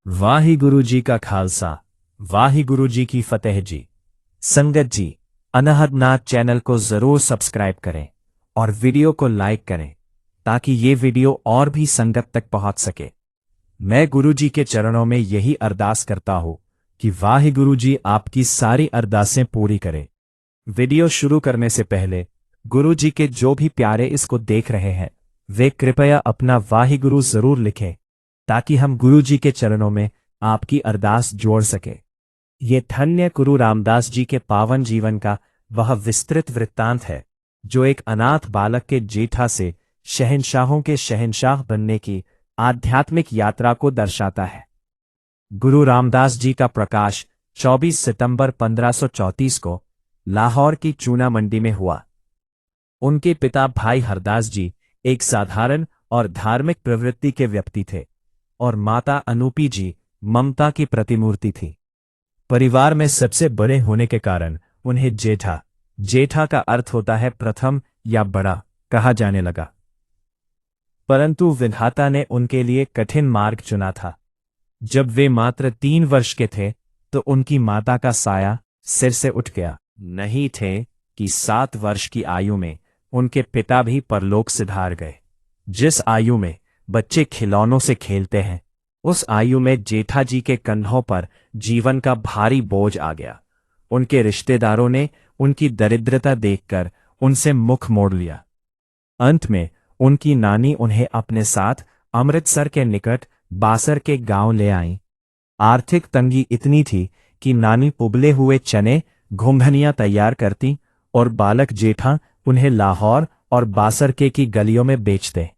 वाहिगुरु जी का खालसा, वाहिगुरु जी की फतेह जी। संगत जी, अनहदनाथ चैनल को जरूर सब्सक्राइब करें और वीडियो को लाइक करें ताकि ये वीडियो और भी संगत तक पहुंच सके। मैं गुरु जी के चरणों में यही अरदास करता हूं कि वाहिगुरु जी आपकी सारी अरदासें पूरी करें। वीडियो शुरू करने से पहले गुरु जी के जो भी प्यारे इसको देख रहे हैं वे कृपया अपना वाहिगुरु जरूर लिखें ताकि हम गुरु जी के चरणों में आपकी अरदास जोड़ सके। ये धन्य गुरु रामदास जी के पावन जीवन का वह विस्तृत वृत्तांत है जो एक अनाथ बालक के जेठा से शहंशाहों के शहंशाह बनने की आध्यात्मिक यात्रा को दर्शाता है। गुरु रामदास जी का प्रकाश 24 सितंबर 1534 को लाहौर की चूना मंडी में हुआ। उनके पिता भाई हरदास जी एक साधारण और धार्मिक प्रवृत्ति के व्यक्ति थे और माता अनूपी जी ममता की प्रतिमूर्ति थी। परिवार में सबसे बड़े होने के कारण उन्हें जेठा, जेठा का अर्थ होता है प्रथम या बड़ा, कहा जाने लगा। परंतु विधाता ने उनके लिए कठिन मार्ग चुना था। जब वे मात्र 3 वर्ष के थे तो उनकी माता का साया सिर से उठ गया। नहीं थे कि 7 वर्ष की आयु में उनके पिता भी परलोक सिधार गए। जिस आयु में बच्चे खिलौनों से खेलते हैं उस आयु में जेठा जी के कंधों पर जीवन का भारी बोझ आ गया। उनके रिश्तेदारों ने उनकी दरिद्रता देखकर उनसे मुख मोड़ लिया। अंत में उनकी नानी उन्हें अपने साथ अमृतसर के निकट बासर के गांव ले आईं। आर्थिक तंगी इतनी थी कि नानी उबले हुए चने घुंघनियां तैयार करती और बालक जेठा उन्हें लाहौर और बासर की गलियों में बेचते।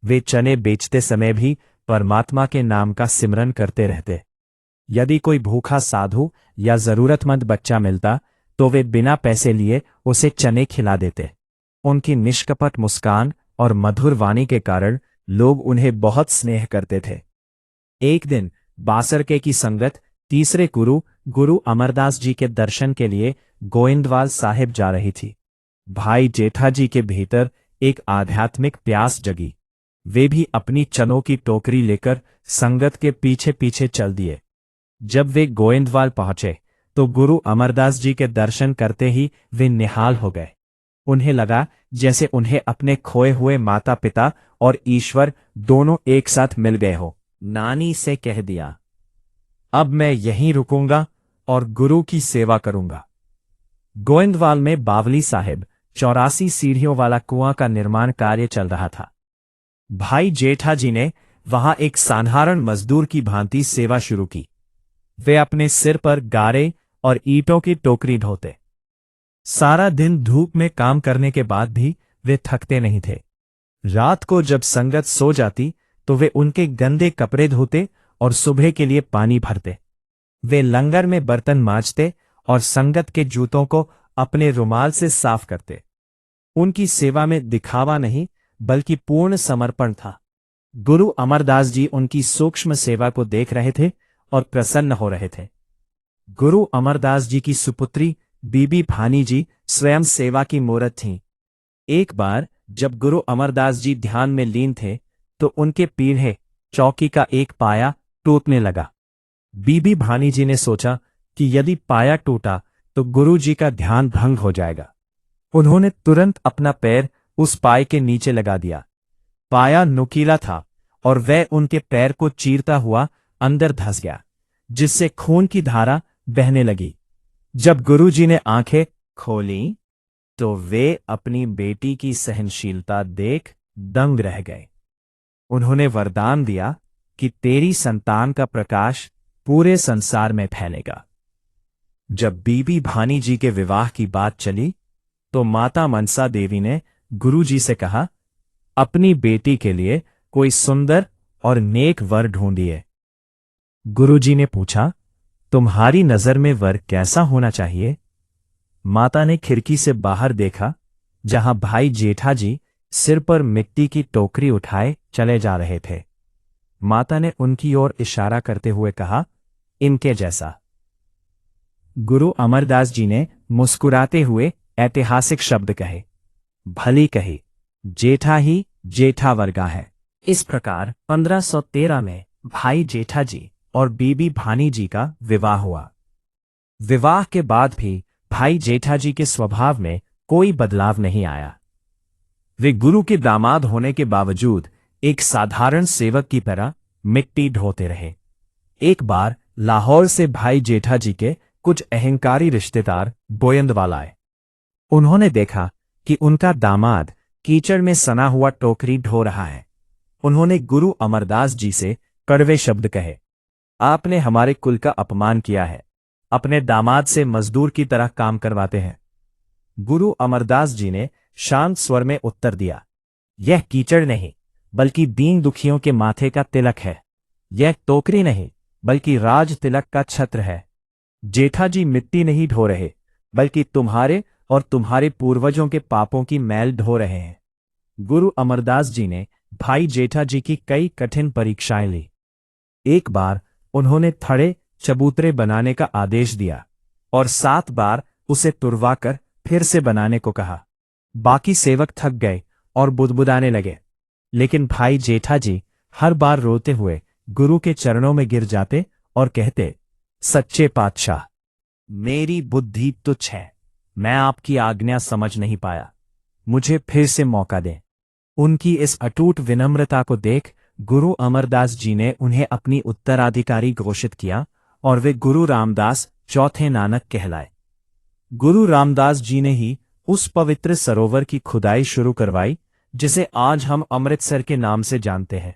वे चने बेचते समय भी परमात्मा के नाम का सिमरन करते रहते। यदि कोई भूखा साधु या जरूरतमंद बच्चा मिलता तो वे बिना पैसे लिए उसे चने खिला देते। उनकी निष्कपट मुस्कान और मधुर वाणी के कारण लोग उन्हें बहुत स्नेह करते थे। एक दिन बासर की संगत तीसरे गुरु अमरदास जी के दर्शन के लिए गोइंदवाल साहिब जा रही थी। भाई जेठा जी के भीतर एक आध्यात्मिक प्यास जगी। वे भी अपनी चनों की टोकरी लेकर संगत के पीछे पीछे चल दिए। जब वे गोइंदवाल पहुंचे तो गुरु अमरदास जी के दर्शन करते ही वे निहाल हो गए। उन्हें लगा जैसे उन्हें अपने खोए हुए माता पिता और ईश्वर दोनों एक साथ मिल गए हो। नानी से कह दिया, अब मैं यहीं रुकूंगा और गुरु की सेवा करूंगा। गोइंदवाल में बावली साहिब 84 सीढ़ियों वाला कुआं का निर्माण कार्य चल रहा था। भाई जेठा जी ने वहां एक साधारण मजदूर की भांति सेवा शुरू की। वे अपने सिर पर गारे और ईंटों की टोकरी ढोते। सारा दिन धूप में काम करने के बाद भी वे थकते नहीं थे। रात को जब संगत सो जाती तो वे उनके गंदे कपड़े धोते और सुबह के लिए पानी भरते। वे लंगर में बर्तन मांजते और संगत के जूतों को अपने रुमाल से साफ करते। उनकी सेवा में दिखावा नहीं बल्कि पूर्ण समर्पण था। गुरु अमरदास जी उनकी सूक्ष्म सेवा को देख रहे थे और प्रसन्न हो रहे थे। गुरु अमरदास जी की सुपुत्री बीबी भानी जी स्वयं सेवा की मूरत थीं। एक बार जब गुरु अमरदास जी ध्यान में लीन थे तो उनके पीढ़े चौकी का एक पाया टूटने लगा। बीबी भानी जी ने सोचा कि यदि पाया टूटा तो गुरु जी का ध्यान भंग हो जाएगा। उन्होंने तुरंत अपना पैर उस पाए के नीचे लगा दिया। पाया नुकीला था और वह उनके पैर को चीरता हुआ अंदर धंस गया, जिससे खून की धारा बहने लगी। जब गुरु जी ने आंखें खोली तो वे अपनी बेटी की सहनशीलता देख दंग रह गए। उन्होंने वरदान दिया कि तेरी संतान का प्रकाश पूरे संसार में फैलेगा। जब बीबी भानी जी के विवाह की बात चली तो माता मनसा देवी ने गुरु जी से कहा, अपनी बेटी के लिए कोई सुंदर और नेक वर ढूंढिए। गुरु जी ने पूछा, तुम्हारी नजर में वर कैसा होना चाहिए? माता ने खिड़की से बाहर देखा जहां भाई जेठा जी सिर पर मिट्टी की टोकरी उठाए चले जा रहे थे। माता ने उनकी ओर इशारा करते हुए कहा, इनके जैसा। गुरु अमरदास जी ने मुस्कुराते हुए ऐतिहासिक शब्द कहे, भली कही, जेठा ही जेठा वर्गा है। इस प्रकार 1513 में भाई जेठा जी और बीबी भानी जी का विवाह हुआ। विवाह के बाद भी भाई जेठाजी के स्वभाव में कोई बदलाव नहीं आया। वे गुरु के दामाद होने के बावजूद एक साधारण सेवक की तरह मिट्टी ढोते रहे। एक बार लाहौर से भाई जेठाजी के कुछ अहंकारी रिश्तेदार गोयंदवाल आए। उन्होंने देखा कि उनका दामाद कीचड़ में सना हुआ टोकरी ढो रहा है। उन्होंने गुरु अमरदास जी से कड़वे शब्द कहे, आपने हमारे कुल का अपमान किया है, अपने दामाद से मजदूर की तरह काम करवाते हैं। गुरु अमरदास जी ने शांत स्वर में उत्तर दिया, यह कीचड़ नहीं बल्कि दीन दुखियों के माथे का तिलक है। यह टोकरी नहीं बल्कि राज तिलक का छत्र है। जेठाजी मिट्टी नहीं ढो रहे बल्कि तुम्हारे और तुम्हारे पूर्वजों के पापों की मैल ढो रहे हैं। गुरु अमरदास जी ने भाई जेठाजी की कई कठिन परीक्षाएं ली। एक बार उन्होंने थड़े चबूतरे बनाने का आदेश दिया और 7 बार उसे तुड़वाकर फिर से बनाने को कहा। बाकी सेवक थक गए और बुदबुदाने लगे, लेकिन भाई जेठाजी हर बार रोते हुए गुरु के चरणों में गिर जाते और कहते, सच्चे पातशाह, मेरी बुद्धि तुच्छ है, मैं आपकी आज्ञा समझ नहीं पाया, मुझे फिर से मौका दें। उनकी इस अटूट विनम्रता को देख गुरु अमरदास जी ने उन्हें अपनी उत्तराधिकारी घोषित किया और वे गुरु रामदास चौथे नानक कहलाए। गुरु रामदास जी ने ही उस पवित्र सरोवर की खुदाई शुरू करवाई जिसे आज हम अमृतसर के नाम से जानते हैं।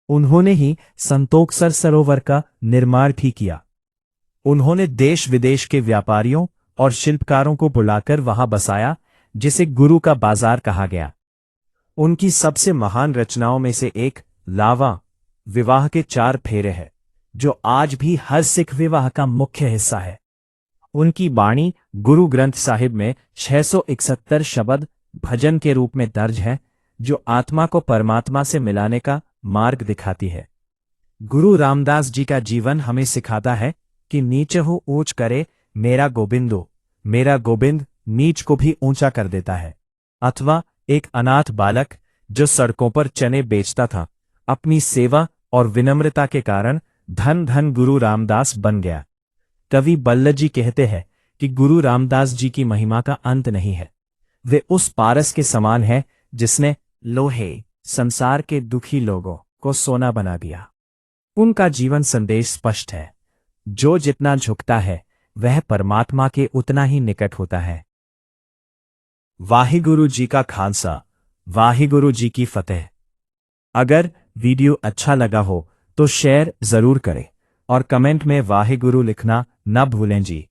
उन्होंने ही संतोखसर सरोवर का निर्माण भी किया। उन्होंने देश विदेश के व्यापारियों और शिल्पकारों को बुलाकर वहां बसाया, जिसे गुरु का बाजार कहा गया। उनकी सबसे महान रचनाओं में से एक लावा विवाह के 4 फेरे है, जो आज भी हर सिख विवाह का मुख्य हिस्सा है। उनकी बाणी गुरु ग्रंथ साहिब में 671 शब्द भजन के रूप में दर्ज है, जो आत्मा को परमात्मा से मिलाने का मार्ग दिखाती है। गुरु रामदास जी का जीवन हमें सिखाता है कि नीच हो ऊंच करे मेरा गोबिंद नीच को भी ऊंचा कर देता है। अथवा एक अनाथ बालक जो सड़कों पर चने बेचता था, अपनी सेवा और विनम्रता के कारण धन धन गुरु रामदास बन गया। कवि बल्लभ जी कहते हैं कि गुरु रामदास जी की महिमा का अंत नहीं है। वे उस पारस के समान है जिसने लोहे संसार के दुखी लोगों को सोना बना दिया। उनका जीवन संदेश स्पष्ट है, जो जितना झुकता है वह परमात्मा के उतना ही निकट होता है। वाहिगुरु जी का खालसा, वाहिगुरु जी की फतेह। अगर वीडियो अच्छा लगा हो तो शेयर जरूर करें और कमेंट में वाहिगुरु लिखना न भूलें जी।